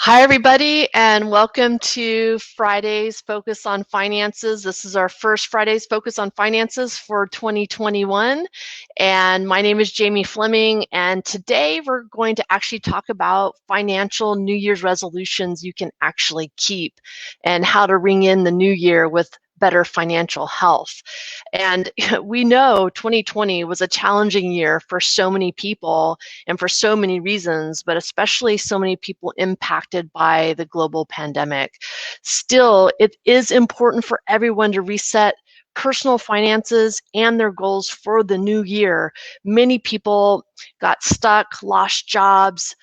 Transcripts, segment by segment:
Hi, everybody, and welcome to Friday's Focus on Finances. This is our first Friday's Focus on Finances for 2021, and my name is Jamie Fleming, and today we're going to actually talk about financial New Year's resolutions you can actually keep and how to ring in the new year with better financial health. And we know 2020 was a challenging year for so many people and for so many reasons, but especially so many people impacted by the global pandemic. Still, it is important for everyone to reset personal finances and their goals for the new year. Many people got stuck, lost jobs,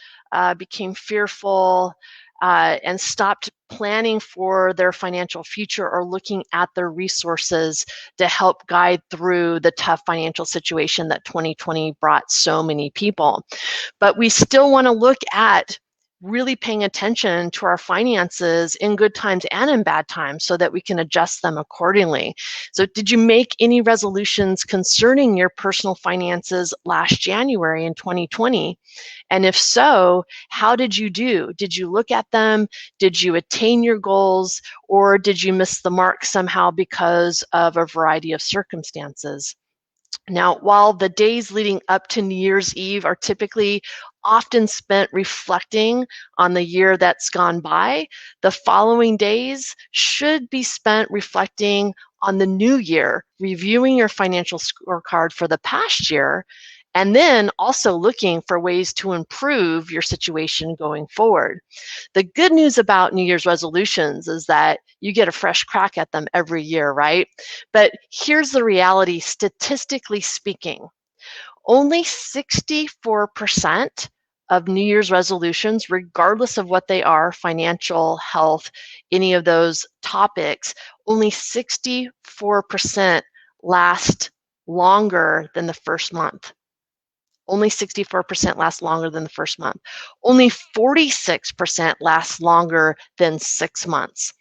became fearful, and stopped planning for their financial future or looking at their resources to help guide through the tough financial situation that 2020 brought so many people. But we still want to look at really paying attention to our finances in good times and in bad times so that we can adjust them accordingly. So did you make any resolutions concerning your personal finances last January in 2020? And if so, how did you do? Did you look at them? Did you attain your goals? Or did you miss the mark somehow because of a variety of circumstances? Now, while the days leading up to New Year's Eve are typically often spent reflecting on the year that's gone by, the following days should be spent reflecting on the new year, reviewing your financial scorecard for the past year, and then also looking for ways to improve your situation going forward. The good news about New Year's resolutions is that you get a fresh crack at them every year, right? But here's the reality, statistically speaking, only 64% of New Year's resolutions, regardless of what they are, financial, health, any of those topics, only 64% last longer than the first month. Only 64% last longer than the first month. Only 46% lasts longer than 6 months.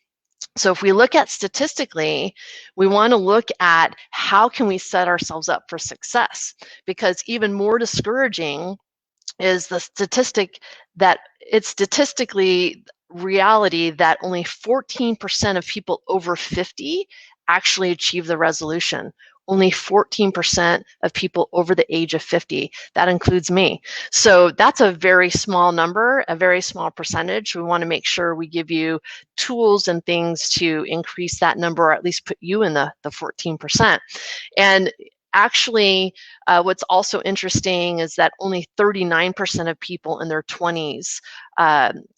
So if we look at statistically, we want to look at how can we set ourselves up for success, because even more discouraging is the statistic that it's statistically reality that only 14% of people over 50 actually achieve the resolution. Only 14% of people over the age of 50. That includes me. So that's a very small number, a very small percentage. We want to make sure we give you tools and things to increase that number, or at least put you in the 14%. And actually, what's also interesting is that only 39% of people in their 20s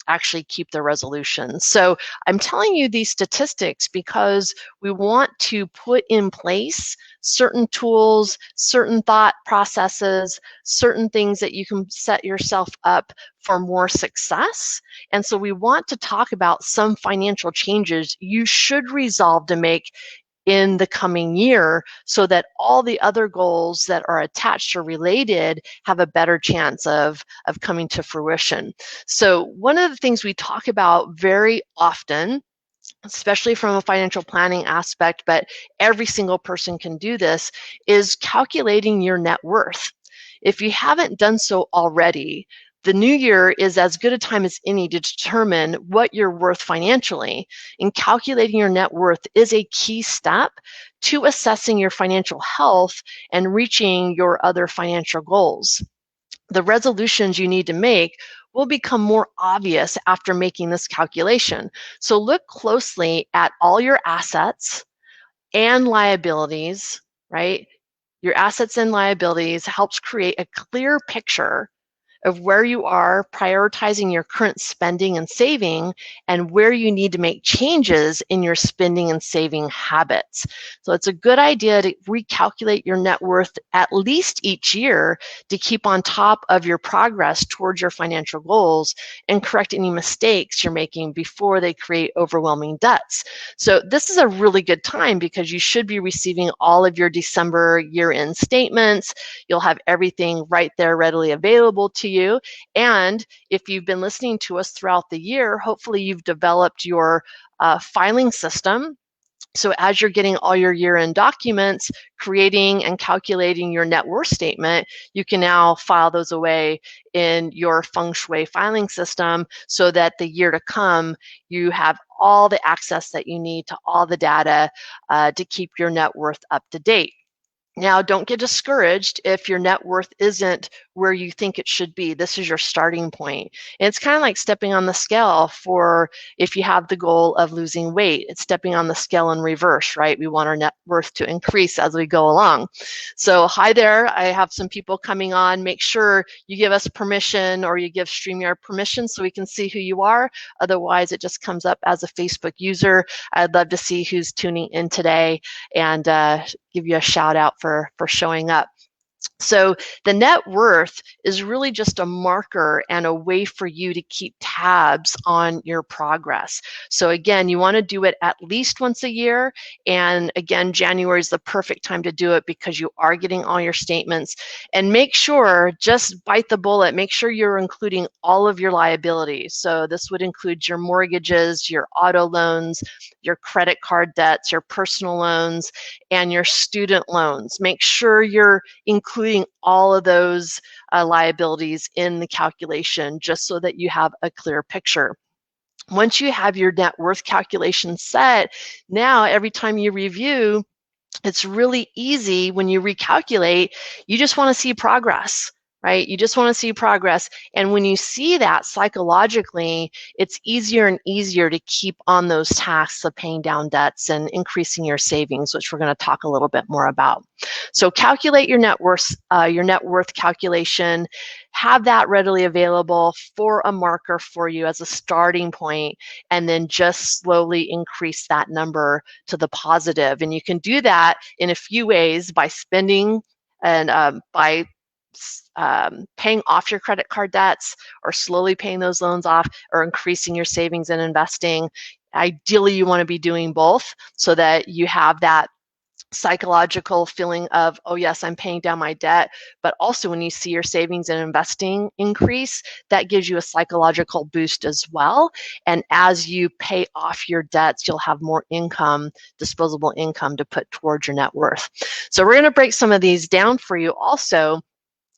actually keep their resolutions. So I'm telling you these statistics because we want to put in place certain tools, certain thought processes, certain things that you can set yourself up for more success. And so we want to talk about some financial changes you should resolve to make in the coming year so that all the other goals that are attached or related have a better chance of coming to fruition. So one of the things we talk about very often, especially from a financial planning aspect, but every single person can do this, is calculating your net worth. If you haven't done so already, the new year is as good a time as any to determine what you're worth financially. And calculating your net worth is a key step to assessing your financial health and reaching your other financial goals. The resolutions you need to make will become more obvious after making this calculation. So look closely at all your assets and liabilities, right? Your assets and liabilities helps create a clear picture of where you are prioritizing your current spending and saving and where you need to make changes in your spending and saving habits. So it's a good idea to recalculate your net worth at least each year to keep on top of your progress towards your financial goals and correct any mistakes you're making before they create overwhelming debts. So this is a really good time because you should be receiving all of your December year-end statements. You'll have everything right there readily available to you. And if you've been listening to us throughout the year, hopefully you've developed your filing system So as you're getting all your year-end documents, creating and calculating your net worth statement, you can now file those away in your feng shui filing system so that the year to come, you have all the access that you need to all the data to keep your net worth up to date. Now, don't get discouraged if your net worth isn't where you think it should be. This is your starting point. And it's kind of like stepping on the scale for if you have the goal of losing weight. It's stepping on the scale in reverse, right? We want our net worth to increase as we go along. So hi there, I have some people coming on. Make sure you give us permission or you give StreamYard permission so we can see who you are. Otherwise, it just comes up as a Facebook user. I'd love to see who's tuning in today and give you a shout out for showing up. So the net worth is really just a marker and a way for you to keep tabs on your progress. So again, you want to do it at least once a year. And again, January is the perfect time to do it because you are getting all your statements. And make sure, just bite the bullet, make sure you're including all of your liabilities. So this would include your mortgages, your auto loans, your credit card debts, your personal loans, and your student loans. Make sure you're including all of those liabilities in the calculation just so that you have a clear picture. Once you have your net worth calculation set, now every time you review, it's really easy when you recalculate, you just want to see progress, right? You just want to see progress. And when you see that psychologically, it's easier and easier to keep on those tasks of paying down debts and increasing your savings, which we're going to talk a little bit more about. So calculate your net worth calculation. Have that readily available for a marker for you as a starting point, and then just slowly increase that number to the positive. And you can do that in a few ways: by spending and by paying off your credit card debts, or slowly paying those loans off, or increasing your savings and investing. Ideally, you want to be doing both so that you have that psychological feeling of, oh yes, I'm paying down my debt, but also when you see your savings and investing increase, that gives you a psychological boost as well. And as you pay off your debts, you'll have more income, disposable income, to put towards your net worth. So we're going to break some of these down for you also.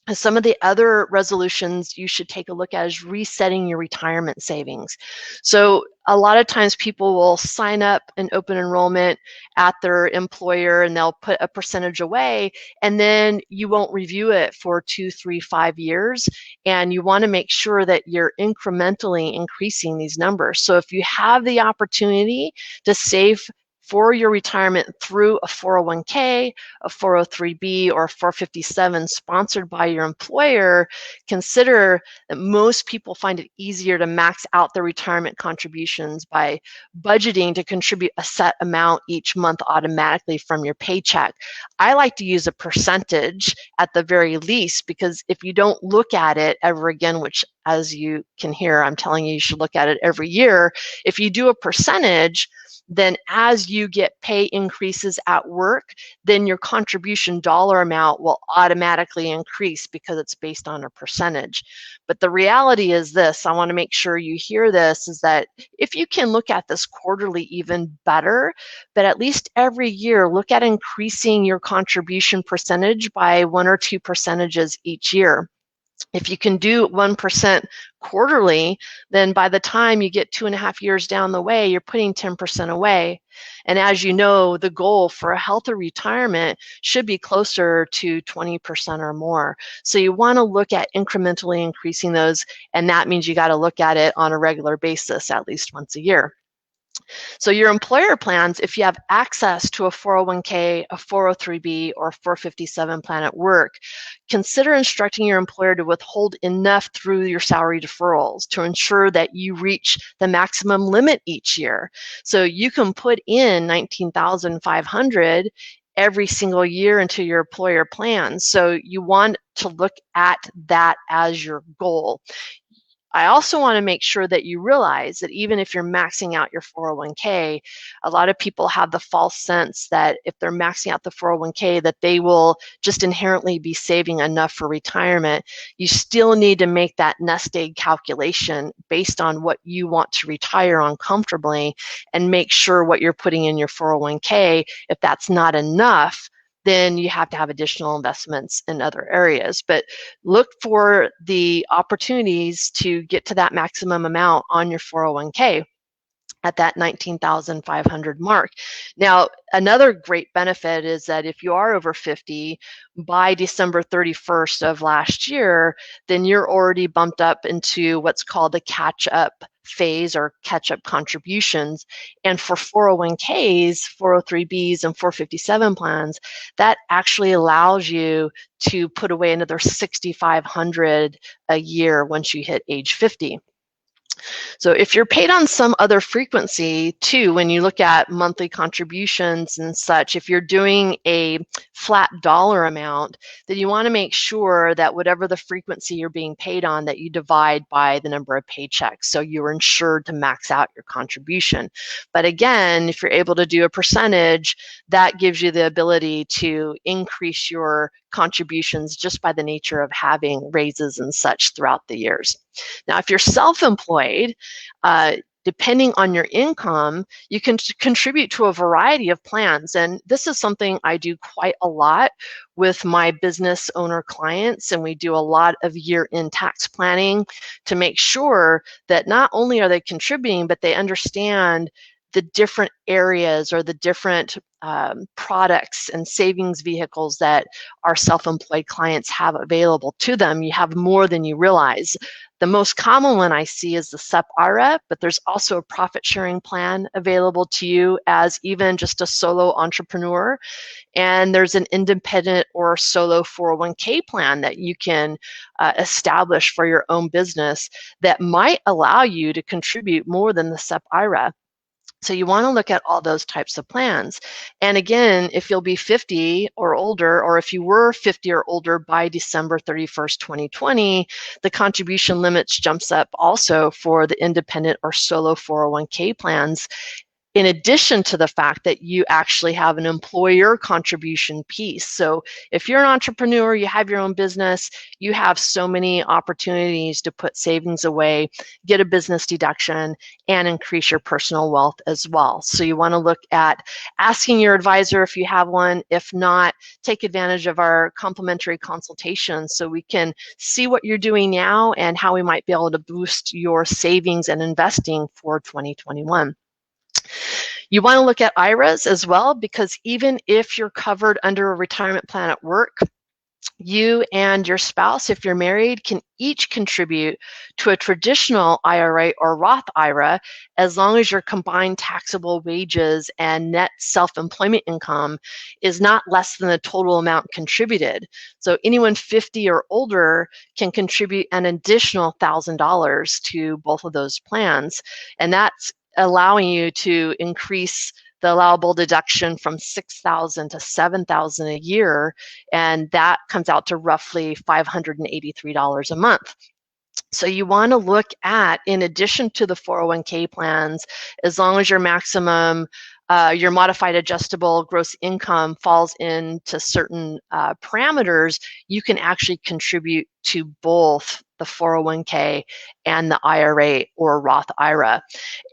Some of the other resolutions you should take a look at is resetting your retirement savings. So a lot of times people will sign up an open enrollment at their employer and they'll put a percentage away, and then you won't review it for 2, 3, 5 years. And you want to make sure that you're incrementally increasing these numbers. So if you have the opportunity to save for your retirement through a 401k, a 403b, or a 457 sponsored by your employer, consider that most people find it easier to max out their retirement contributions by budgeting to contribute a set amount each month automatically from your paycheck. I like to use a percentage at the very least, because if you don't look at it ever again, which as you can hear, I'm telling you, you should look at it every year. If you do a percentage, then as you get pay increases at work, then your contribution dollar amount will automatically increase because it's based on a percentage. But the reality is this, I want to make sure you hear this, is that if you can look at this quarterly, even better, but at least every year, look at increasing your contribution percentage by 1 or 2 percentages each year. If you can do 1% quarterly, then by the time you get 2.5 years down the way, you're putting 10% away. And as you know, the goal for a healthy retirement should be closer to 20% or more. So you want to look at incrementally increasing those, and that means you got to look at it on a regular basis, at least once a year. So your employer plans, if you have access to a 401k, a 403b, or a 457 plan at work, consider instructing your employer to withhold enough through your salary deferrals to ensure that you reach the maximum limit each year. So you can put in $19,500 every single year into your employer plan. So you want to look at that as your goal. I also want to make sure that you realize that even if you're maxing out your 401k, a lot of people have the false sense that if they're maxing out the 401k, that they will just inherently be saving enough for retirement. You still need to make that nest egg calculation based on what you want to retire on comfortably, and make sure what you're putting in your 401k, if that's not enough, then you have to have additional investments in other areas. But look for the opportunities to get to that maximum amount on your 401k at that 19,500 mark. Now, another great benefit is that if you are over 50 by December 31st of last year, then you're already bumped up into what's called the catch-up phase or catch-up contributions. And for 401ks, 403bs, and 457 plans, that actually allows you to put away another 6,500 a year once you hit age 50. So if you're paid on some other frequency too, when you look at monthly contributions and such, if you're doing a flat dollar amount, then you want to make sure that whatever the frequency you're being paid on, that you divide by the number of paychecks. So you're insured to max out your contribution. But again, if you're able to do a percentage, that gives you the ability to increase your contributions just by the nature of having raises and such throughout the years. Now, if you're self-employed, depending on your income, you can contribute to a variety of plans. And this is something I do quite a lot with my business owner clients. And we do a lot of year-end tax planning to make sure that not only are they contributing, but they understand the different areas or the different products and savings vehicles that our self-employed clients have available to them. You have more than you realize. The most common one I see is the SEP IRA, but there's also a profit sharing plan available to you as even just a solo entrepreneur. And there's an independent or solo 401k plan that you can establish for your own business that might allow you to contribute more than the SEP IRA. So you want to look at all those types of plans. And again, if you'll be 50 or older, or if you were 50 or older by December 31st, 2020, the contribution limits jumps up also for the independent or solo 401k plans, in addition to the fact that you actually have an employer contribution piece. So if you're an entrepreneur, you have your own business, you have so many opportunities to put savings away, get a business deduction, and increase your personal wealth as well. So you want to look at asking your advisor if you have one. If not, take advantage of our complimentary consultation so we can see what you're doing now and how we might be able to boost your savings and investing for 2021. You want to look at IRAs as well, because even if you're covered under a retirement plan at work, you and your spouse, if you're married, can each contribute to a traditional IRA or Roth IRA as long as your combined taxable wages and net self-employment income is not less than the total amount contributed. So anyone 50 or older can contribute an additional $1,000 to both of those plans, and that's allowing you to increase the allowable deduction from $6,000 to $7,000 a year, and that comes out to roughly $583 a month. So you want to look at, in addition to the 401k plans, as long as your maximum, your modified adjustable gross income falls into certain parameters, you can actually contribute to both the 401k and the IRA or Roth IRA.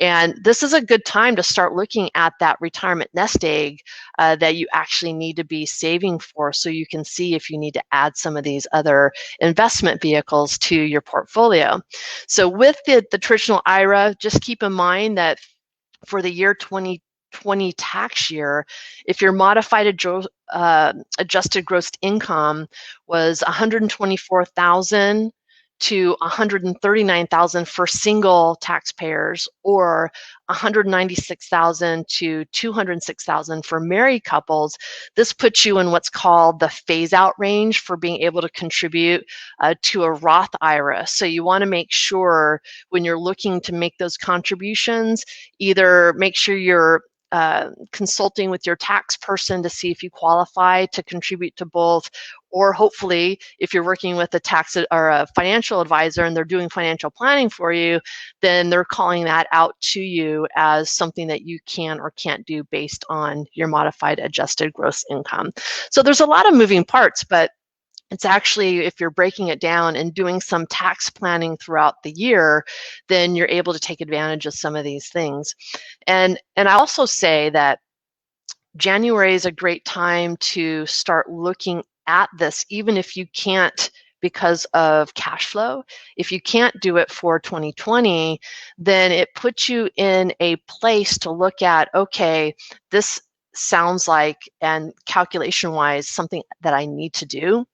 And this is a good time to start looking at that retirement nest egg that you actually need to be saving for, so you can see if you need to add some of these other investment vehicles to your portfolio. So with the traditional IRA, just keep in mind that for the year 2020 tax year, if your modified adjusted gross income was $124,000 to $139,000 for single taxpayers, or $196,000 to $206,000 for married couples, this puts you in what's called the phase-out range for being able to contribute to a Roth IRA. So you want to make sure when you're looking to make those contributions, either make sure you're consulting with your tax person to see if you qualify to contribute to both, or hopefully if you're working with a tax or a financial advisor and they're doing financial planning for you, then they're calling that out to you as something that you can or can't do based on your modified adjusted gross income. So there's a lot of moving parts, but it's actually, if you're breaking it down and doing some tax planning throughout the year, then you're able to take advantage of some of these things. And I also say that January is a great time to start looking at this, even if you can't because of cash flow. If you can't do it for 2020, then it puts you in a place to look at, okay, this sounds like, and calculation-wise, something that I need to do.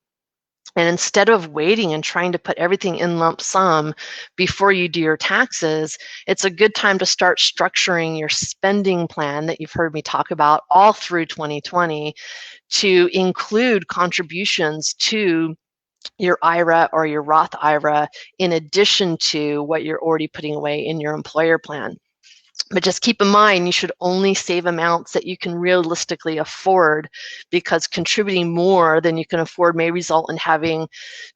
And instead of waiting and trying to put everything in lump sum before you do your taxes, it's a good time to start structuring your spending plan that you've heard me talk about all through 2020 to include contributions to your IRA or your Roth IRA in addition to what you're already putting away in your employer plan. But just keep in mind, you should only save amounts that you can realistically afford, because contributing more than you can afford may result in having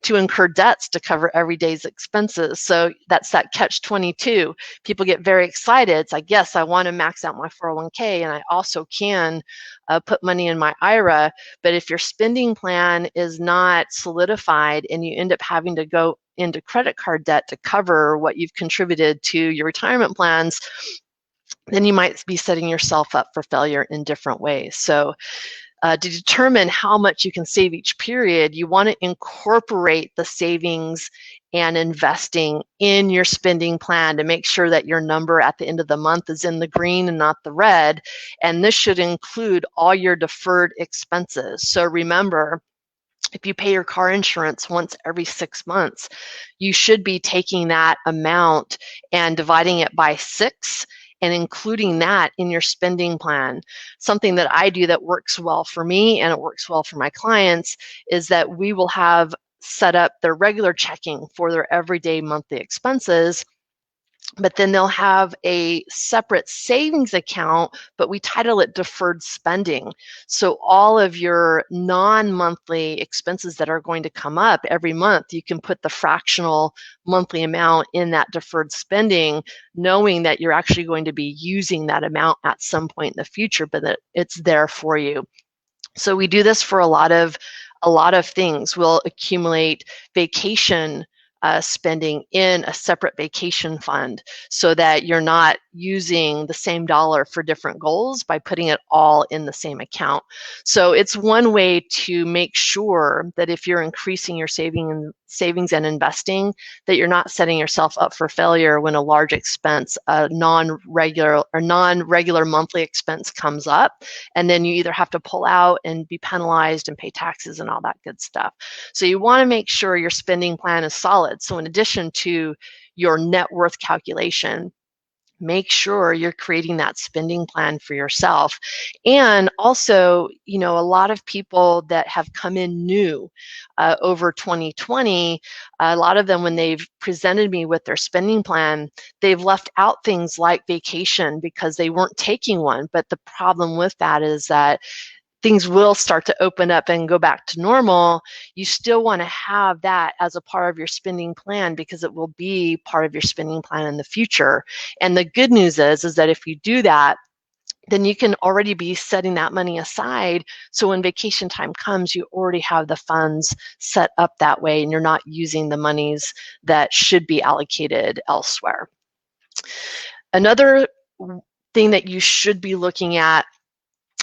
to incur debts to cover every day's expenses. So that's that catch-22. People get very excited. It's like, yes, I want to max out my 401k and I also can put money in my IRA. But if your spending plan is not solidified and you end up having to go into credit card debt to cover what you've contributed to your retirement plans, then you might be setting yourself up for failure in different ways. So to determine how much you can save each period, you want to incorporate the savings and investing in your spending plan to make sure that your number at the end of the month is in the green and not the red. And this should include all your deferred expenses. So remember, if you pay your car insurance once every 6 months, you should be taking that amount and dividing it by 6 and including that in your spending plan. Something that I do that works well for me and it works well for my clients is that we will have set up their regular checking for their everyday monthly expenses, but then they'll have a separate savings account, but we title it deferred spending. So all of your non-monthly expenses that are going to come up every month, you can put the fractional monthly amount in that deferred spending, knowing that you're actually going to be using that amount at some point in the future, but that it's there for you. So we do this for a lot of things. We'll accumulate vacation spending in a separate vacation fund so that you're not using the same dollar for different goals by putting it all in the same account. So it's one way to make sure that if you're increasing your savings and investing, that you're not setting yourself up for failure when a large expense, a non-regular monthly expense comes up, and then you either have to pull out and be penalized and pay taxes and all that good stuff. So you want to make sure your spending plan is solid. So in addition to your net worth calculation, make sure you're creating that spending plan for yourself. And also, a lot of people that have come in new over 2020, a lot of them, when they've presented me with their spending plan, they've left out things like vacation because they weren't taking one. But the problem with that is that things will start to open up and go back to normal. You still want to have that as a part of your spending plan because it will be part of your spending plan in the future. And the good news is that if you do that, then you can already be setting that money aside. So when vacation time comes, you already have the funds set up that way and you're not using the monies that should be allocated elsewhere. Another thing that you should be looking at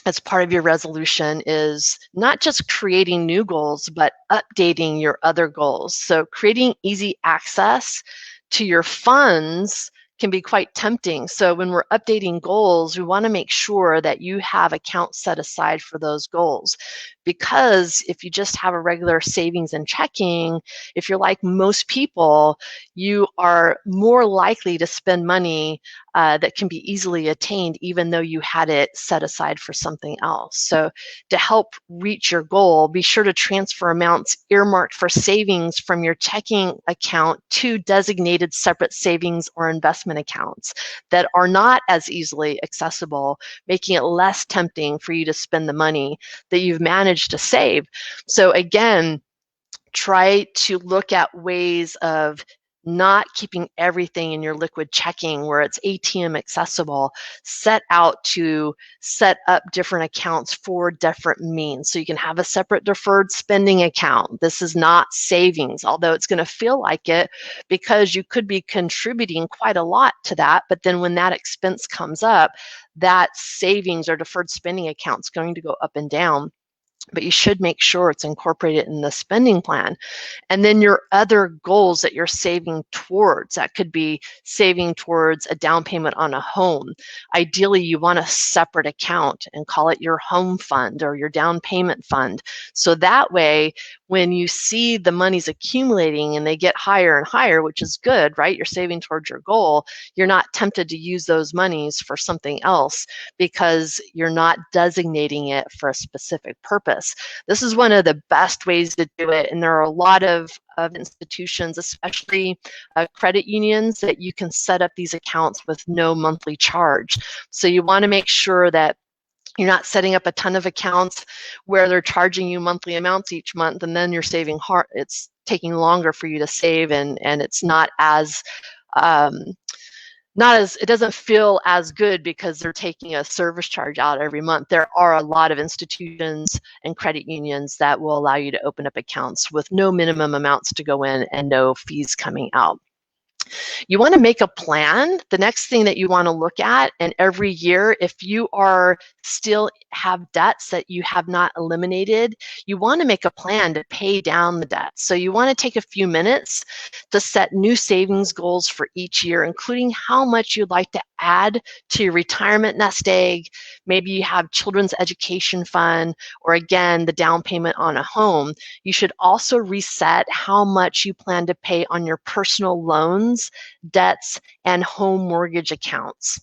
as part of your resolution is not just creating new goals, but updating your other goals. So creating easy access to your funds can be quite tempting. So when we're updating goals, we want to make sure that you have accounts set aside for those goals. Because if you just have a regular savings and checking, if you're like most people, you are more likely to spend money that can be easily attained even though you had it set aside for something else. So to help reach your goal, be sure to transfer amounts earmarked for savings from your checking account to designated separate savings or investment accounts that are not as easily accessible, making it less tempting for you to spend the money that you've managed to save. So again, try to look at ways of not keeping everything in your liquid checking where it's ATM accessible. Set out to set up different accounts for different means. So you can have a separate deferred spending account. This is not savings, although it's going to feel like it because you could be contributing quite a lot to that. But then when that expense comes up, that savings or deferred spending account is going to go up and down. But you should make sure it's incorporated in the spending plan. And then your other goals that you're saving towards, that could be saving towards a down payment on a home. Ideally, you want a separate account and call it your home fund or your down payment fund. So that way, when you see the money's accumulating and they get higher and higher, which is good, right? You're saving towards your goal. You're not tempted to use those monies for something else because you're not designating it for a specific purpose. This is one of the best ways to do it, and there are a lot of institutions, especially credit unions, that you can set up these accounts with no monthly charge. So you want to make sure that you're not setting up a ton of accounts where they're charging you monthly amounts each month, and then you're saving hard. It's taking longer for you to save, and it's not as it doesn't feel as good because they're taking a service charge out every month. There are a lot of institutions and credit unions that will allow you to open up accounts with no minimum amounts to go in and no fees coming out. You want to make a plan. The next thing that you want to look at, and every year, if you are still have debts that you have not eliminated, you want to make a plan to pay down the debt. So you want to take a few minutes to set new savings goals for each year, including how much you'd like to add to your retirement nest egg. Maybe you have children's education fund, or again, the down payment on a home. You should also reset how much you plan to pay on your personal loans, debts, and home mortgage accounts.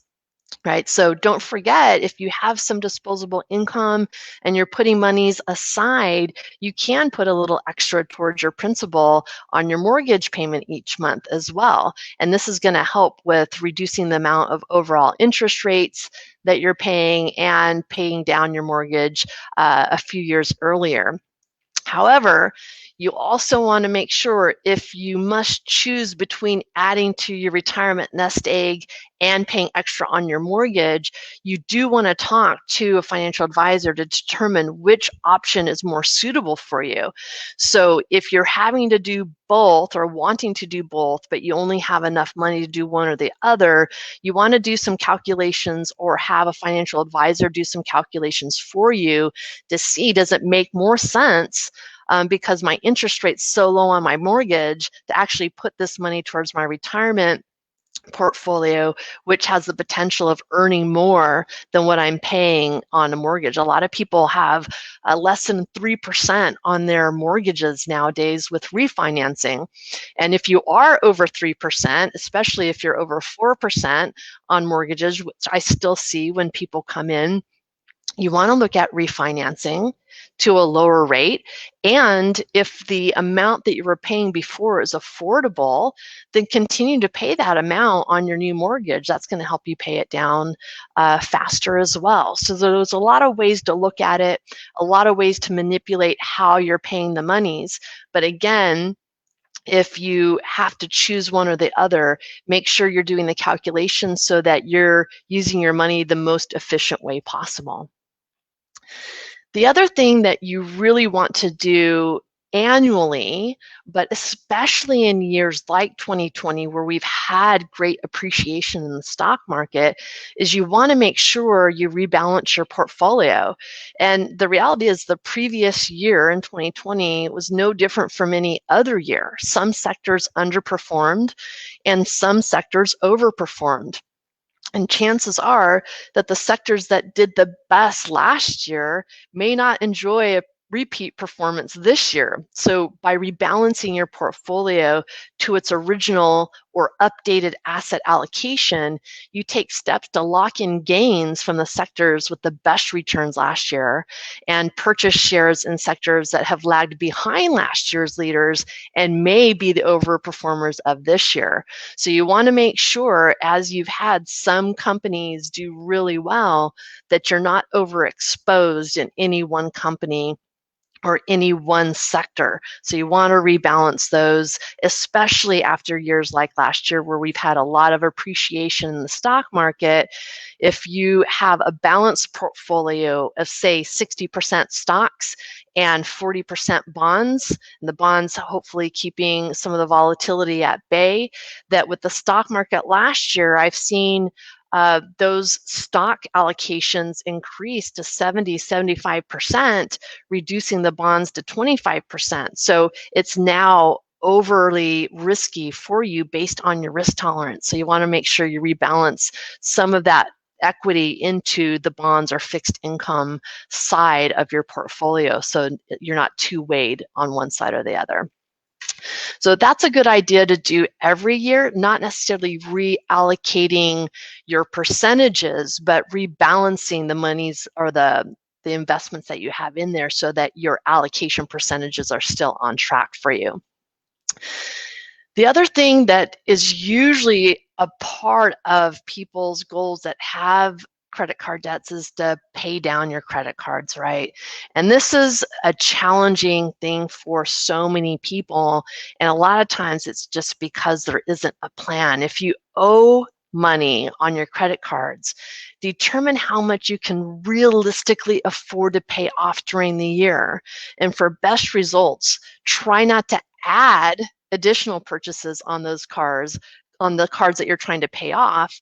Right, so don't forget, if you have some disposable income and you're putting monies aside, you can put a little extra towards your principal on your mortgage payment each month as well. And this is going to help with reducing the amount of overall interest rates that you're paying and paying down your mortgage a few years earlier. However, you also want to make sure, if you must choose between adding to your retirement nest egg and paying extra on your mortgage, you do want to talk to a financial advisor to determine which option is more suitable for you. So if you're having to do both or wanting to do both, but you only have enough money to do one or the other, you want to do some calculations or have a financial advisor do some calculations for you to see, does it make more sense because my interest rate's so low on my mortgage to actually put this money towards my retirement portfolio, which has the potential of earning more than what I'm paying on a mortgage. A lot of people have less than 3% on their mortgages nowadays with refinancing. And if you are over 3%, especially if you're over 4% on mortgages, which I still see when people come in, you want to look at refinancing to a lower rate. And if the amount that you were paying before is affordable, then continue to pay that amount on your new mortgage. That's going to help you pay it down faster as well. So there's a lot of ways to look at it, a lot of ways to manipulate how you're paying the monies. But again, if you have to choose one or the other, make sure you're doing the calculations so that you're using your money the most efficient way possible. The other thing that you really want to do annually, but especially in years like 2020 where we've had great appreciation in the stock market, is you want to make sure you rebalance your portfolio. And the reality is the previous year in 2020 was no different from any other year. Some sectors underperformed and some sectors overperformed. And chances are that the sectors that did the best last year may not enjoy a repeat performance this year. So by rebalancing your portfolio to its original or updated asset allocation, you take steps to lock in gains from the sectors with the best returns last year and purchase shares in sectors that have lagged behind last year's leaders and may be the overperformers of this year. So you want to make sure, as you've had some companies do really well, that you're not overexposed in any one company or any one sector. So you want to rebalance those, especially after years like last year where we've had a lot of appreciation in the stock market. If you have a balanced portfolio of, say, 60% stocks and 40% bonds, and the bonds hopefully keeping some of the volatility at bay, that with the stock market last year, I've seen those stock allocations increase to 70, 75%, reducing the bonds to 25%. So it's now overly risky for you based on your risk tolerance. So you want to make sure you rebalance some of that equity into the bonds or fixed income side of your portfolio so you're not too weighed on one side or the other. So that's a good idea to do every year, not necessarily reallocating your percentages, but rebalancing the monies or the investments that you have in there so that your allocation percentages are still on track for you. The other thing that is usually a part of people's goals that have credit card debts is to pay down your credit cards, right? And this is a challenging thing for so many people. And a lot of times it's just because there isn't a plan. If you owe money on your credit cards, determine how much you can realistically afford to pay off during the year. And for best results, try not to add additional purchases on those cards, on the cards that you're trying to pay off,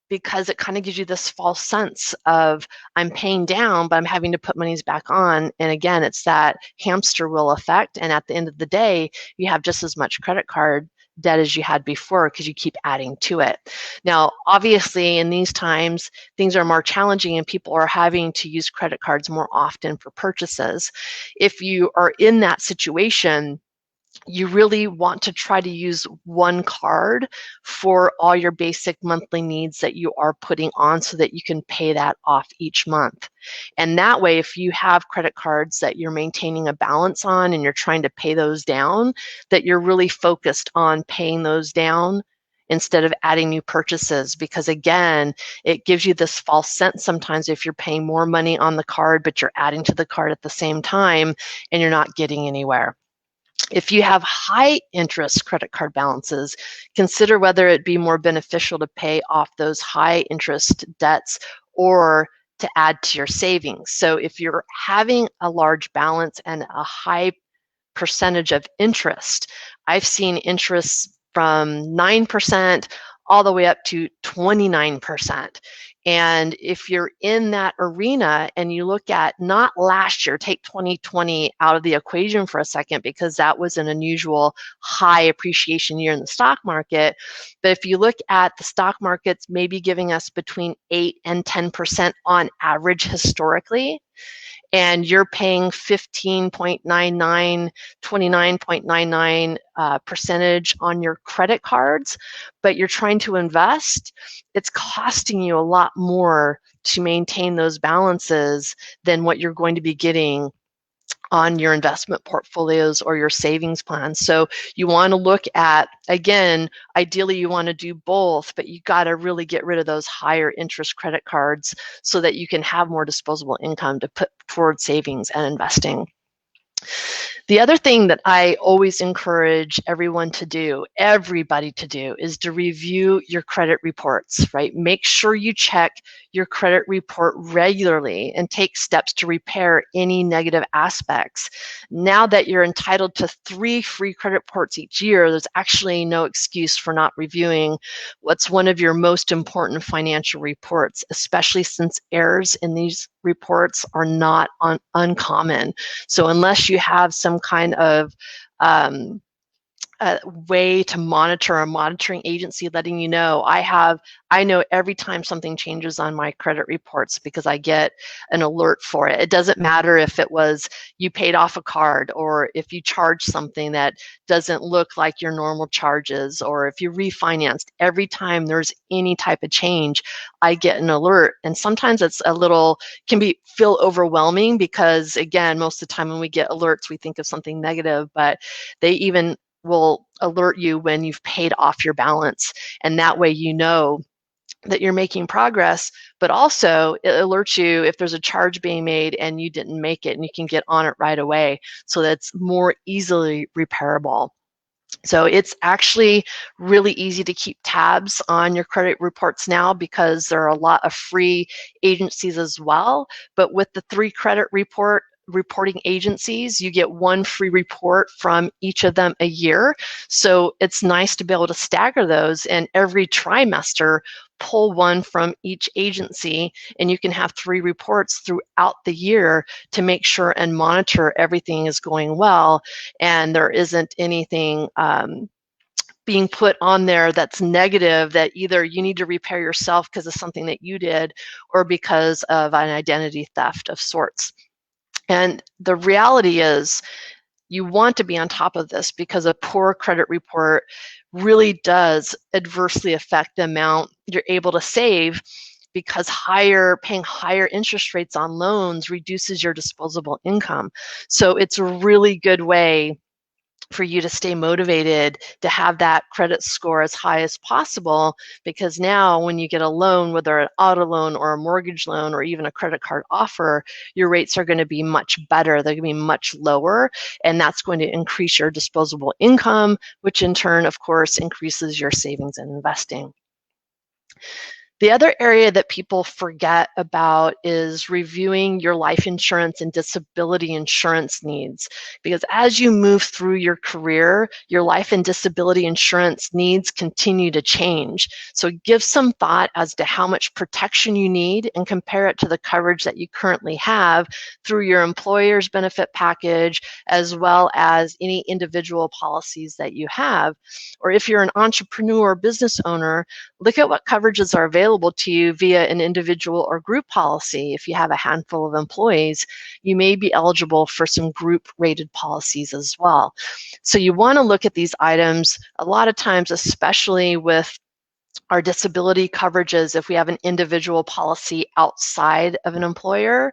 because it kind of gives you this false sense of I'm paying down, but I'm having to put monies back on. And again, it's that hamster wheel effect. And at the end of the day, you have just as much credit card debt as you had before because you keep adding to it. Now, obviously, in these times, things are more challenging and people are having to use credit cards more often for purchases. If you are in that situation, you really want to try to use one card for all your basic monthly needs that you are putting on so that you can pay that off each month. And that way, if you have credit cards that you're maintaining a balance on and you're trying to pay those down, that you're really focused on paying those down instead of adding new purchases. Because again, it gives you this false sense sometimes if you're paying more money on the card, but you're adding to the card at the same time and you're not getting anywhere. If you have high interest credit card balances, consider whether it be more beneficial to pay off those high interest debts or to add to your savings. So if you're having a large balance and a high percentage of interest, I've seen interest from 9% all the way up to 29%. And if you're in that arena and you look at not last year, take 2020 out of the equation for a second because that was an unusual high appreciation year in the stock market. But if you look at the stock markets maybe giving us between 8 and 10% on average historically, and you're paying 15.99, 29.99 percentage on your credit cards, but you're trying to invest, it's costing you a lot more to maintain those balances than what you're going to be getting on your investment portfolios or your savings plans. So you want to look at, again, ideally you want to do both, but you got to really get rid of those higher interest credit cards so that you can have more disposable income to put toward savings and investing. The other thing that I always encourage everybody to do, is to review your credit reports, right? Make sure you check your credit report regularly and take steps to repair any negative aspects. Now that you're entitled to 3 free credit reports each year, there's actually no excuse for not reviewing what's one of your most important financial reports, especially since errors in these reports are not uncommon. So unless you have some kind of a way to monitor, a monitoring agency letting you know. I know every time something changes on my credit reports because I get an alert for it. It doesn't matter if it was you paid off a card, or if you charged something that doesn't look like your normal charges, or if you refinanced. Every time there's any type of change, I get an alert. And sometimes it's feel overwhelming, because again, most of the time when we get alerts, we think of something negative, but they even will alert you when you've paid off your balance. And that way you know that you're making progress, but also it alerts you if there's a charge being made and you didn't make it, and you can get on it right away, so that's more easily repairable. So it's actually really easy to keep tabs on your credit reports now, because there are a lot of free agencies as well. But with the 3 credit reporting agencies, you get 1 free report from each of them a year. So it's nice to be able to stagger those, and every trimester pull 1 from each agency, and you can have 3 reports throughout the year to make sure and monitor everything is going well, and there isn't anything being put on there that's negative, that either you need to repair yourself because of something that you did, or because of an identity theft of sorts. And the reality is, you want to be on top of this, because a poor credit report really does adversely affect the amount you're able to save, because paying higher interest rates on loans reduces your disposable income. So it's a really good way for you to stay motivated to have that credit score as high as possible, because now when you get a loan, whether an auto loan or a mortgage loan or even a credit card offer, your rates are going to be much better. They're going to be much lower, and that's going to increase your disposable income, which in turn, of course, increases your savings and investing. The other area that people forget about is reviewing your life insurance and disability insurance needs, because as you move through your career, your life and disability insurance needs continue to change. So give some thought as to how much protection you need, and compare it to the coverage that you currently have through your employer's benefit package, as well as any individual policies that you have. Or if you're an entrepreneur or business owner, look at what coverages are available to you via an individual or group policy. If you have a handful of employees, you may be eligible for some group rated policies as well. So you want to look at these items. A lot of times, especially with our disability coverages, if we have an individual policy outside of an employer,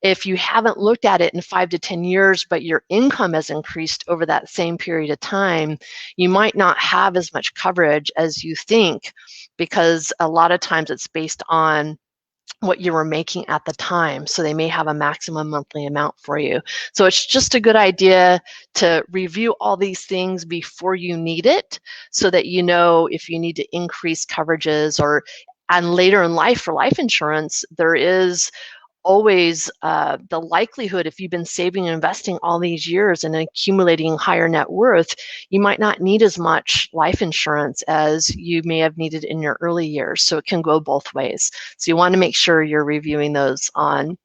if you haven't looked at it in 5 to 10 years, but your income has increased over that same period of time, you might not have as much coverage as you think, because a lot of times it's based on what you were making at the time. So they may have a maximum monthly amount for you. So it's just a good idea to review all these things before you need it, so that you know if you need to increase coverages. And later in life, for life insurance, there is always the likelihood, if you've been saving and investing all these years and accumulating higher net worth, you might not need as much life insurance as you may have needed in your early years. So it can go both ways. So you want to make sure you're reviewing those on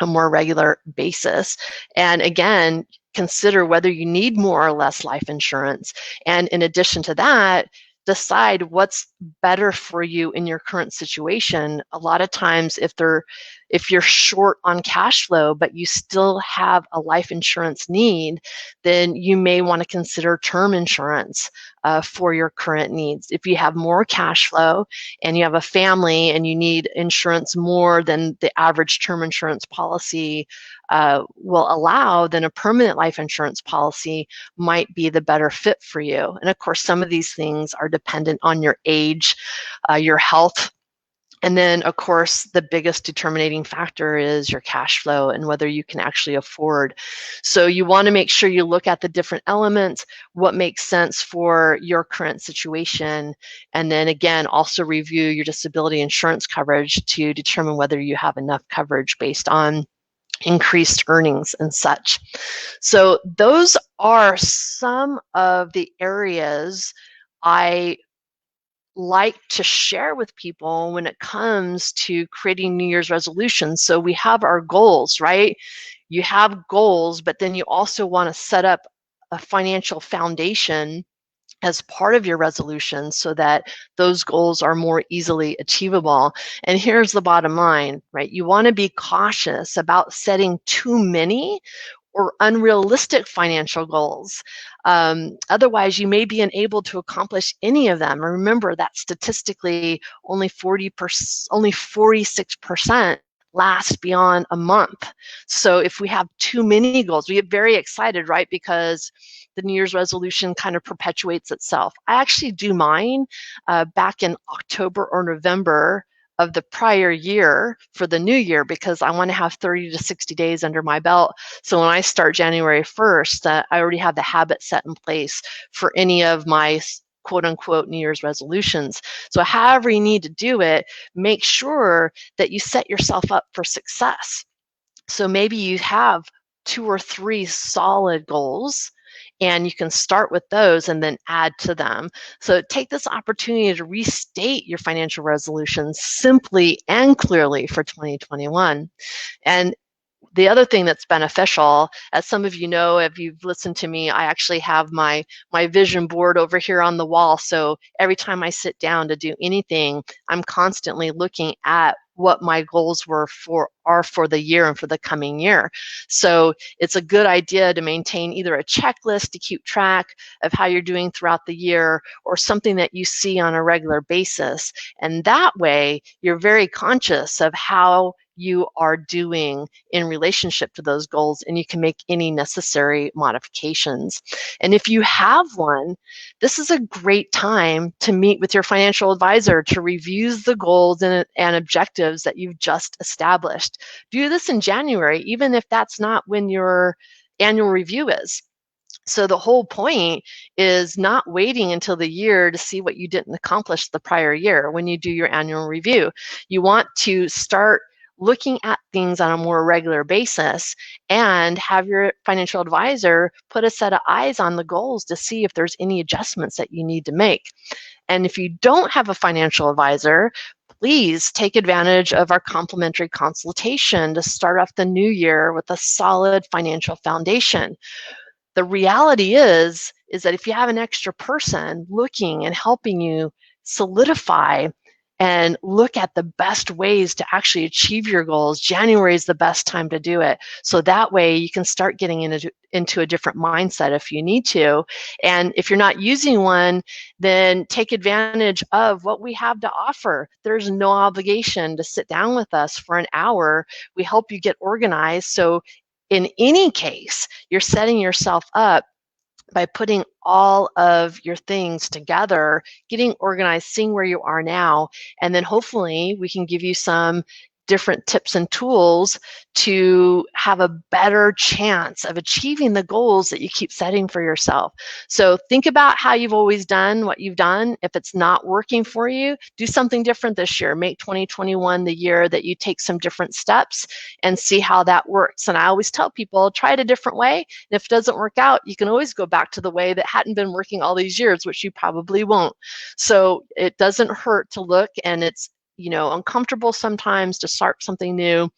a more regular basis. And again, consider whether you need more or less life insurance. And in addition to that, decide what's better for you in your current situation. A lot of times, if you're short on cash flow, but you still have a life insurance need, then you may want to consider term insurance for your current needs. If you have more cash flow and you have a family and you need insurance more than the average term insurance policy will allow, then a permanent life insurance policy might be the better fit for you. And of course, some of these things are dependent on your age, your health, and then, of course, the biggest determining factor is your cash flow and whether you can actually afford. So you want to make sure you look at the different elements, what makes sense for your current situation, and then again, also review your disability insurance coverage to determine whether you have enough coverage based on increased earnings and such. So those are some of the areas I like to share with people when it comes to creating New Year's resolutions. So we have our goals, right? You have goals, but then you also want to set up a financial foundation as part of your resolution so that those goals are more easily achievable. And here's the bottom line, right? You want to be cautious about setting too many or unrealistic financial goals. Otherwise, you may be unable to accomplish any of them. And remember that statistically, only 46% last beyond a month. So if we have too many goals, we get very excited, right? Because the New Year's resolution kind of perpetuates itself. I actually do mine back in October or November of the prior year for the new year, because I want to have 30 to 60 days under my belt. So when I start January 1st, I already have the habit set in place for any of my quote unquote New Year's resolutions. So however you need to do it, make sure that you set yourself up for success. So maybe you have 2 or 3 solid goals, and you can start with those and then add to them. So take this opportunity to restate your financial resolutions simply and clearly for 2021. And the other thing that's beneficial, as some of you know, if you've listened to me, I actually have my vision board over here on the wall. So every time I sit down to do anything, I'm constantly looking at what my goals are for the year and for the coming year. So it's a good idea to maintain either a checklist to keep track of how you're doing throughout the year, or something that you see on a regular basis. And that way, you're very conscious of how you are doing in relationship to those goals, and you can make any necessary modifications. And if you have one, this is a great time to meet with your financial advisor to review the goals and objectives that you've just established. Do this in January, even if that's not when your annual review is. So the whole point is not waiting until the year to see what you didn't accomplish the prior year when you do your annual review. You want to start looking at things on a more regular basis and have your financial advisor put a set of eyes on the goals to see if there's any adjustments that you need to make. And if you don't have a financial advisor, please take advantage of our complimentary consultation to start off the new year with a solid financial foundation. The reality is that if you have an extra person looking and helping you solidify and look at the best ways to actually achieve your goals, January is the best time to do it. So that way you can start getting into a different mindset if you need to. And if you're not using one, then take advantage of what we have to offer. There's no obligation to sit down with us for an hour. We help you get organized. So in any case, you're setting yourself up by putting all of your things together, getting organized, seeing where you are now, and then hopefully we can give you some different tips and tools to have a better chance of achieving the goals that you keep setting for yourself. So think about how you've always done what you've done. If it's not working for you, do something different this year. Make 2021 the year that you take some different steps and see how that works. And I always tell people, try it a different way. And if it doesn't work out, you can always go back to the way that hadn't been working all these years, which you probably won't. So it doesn't hurt to look, and it's uncomfortable sometimes to start something new.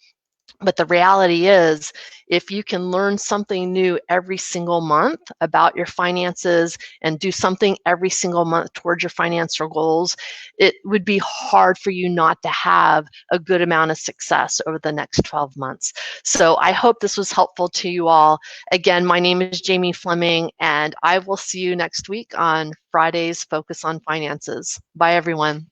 But the reality is, if you can learn something new every single month about your finances and do something every single month towards your financial goals, it would be hard for you not to have a good amount of success over the next 12 months. So I hope this was helpful to you all. Again, my name is Jamie Fleming, and I will see you next week on Friday's Focus on Finances. Bye, everyone.